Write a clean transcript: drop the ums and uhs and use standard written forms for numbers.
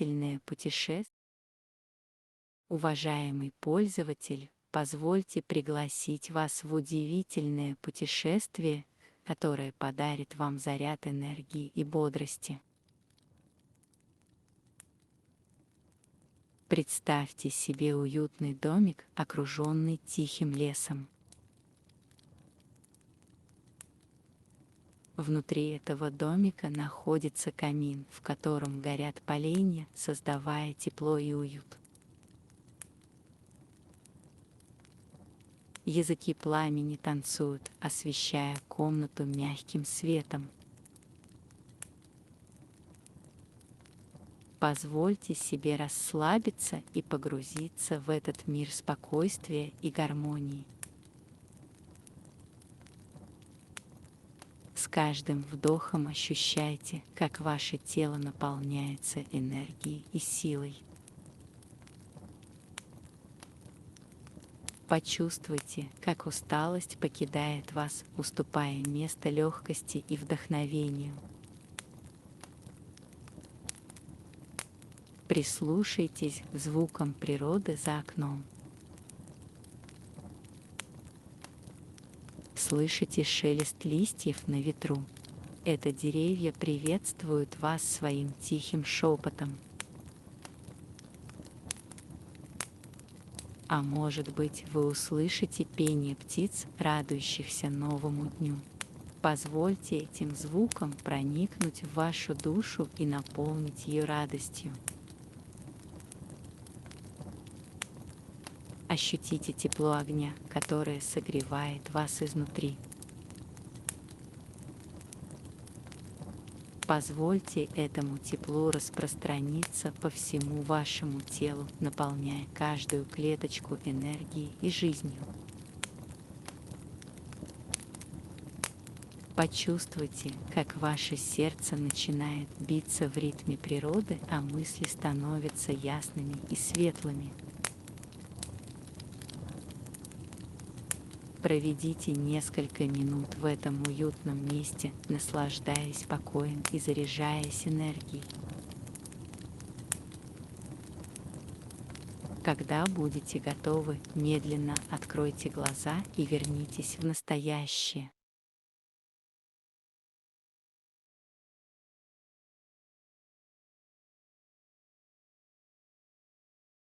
удивительное путешествие. Уважаемый пользователь, позвольте пригласить вас в удивительное путешествие, которое подарит вам заряд энергии и бодрости. Представьте себе уютный домик, окруженный тихим лесом. Внутри этого домика находится камин, в котором горят поленья, создавая тепло и уют. Языки пламени танцуют, освещая комнату мягким светом. Позвольте себе расслабиться и погрузиться в этот мир спокойствия и гармонии. С каждым вдохом ощущайте, как ваше тело наполняется энергией и силой. Почувствуйте, как усталость покидает вас, уступая место легкости и вдохновению. Прислушайтесь к звукам природы за окном. Слышите шелест листьев на ветру? Это деревья приветствуют вас своим тихим шепотом. А может быть, вы услышите пение птиц, радующихся новому дню. Позвольте этим звукам проникнуть в вашу душу и наполнить ее радостью. Ощутите тепло огня, которое согревает вас изнутри. Позвольте этому теплу распространиться по всему вашему телу, наполняя каждую клеточку энергией и жизнью. Почувствуйте, как ваше сердце начинает биться в ритме природы, а мысли становятся ясными и светлыми. Проведите несколько минут в этом уютном месте, наслаждаясь покоем и заряжаясь энергией. Когда будете готовы, медленно откройте глаза и вернитесь в настоящее.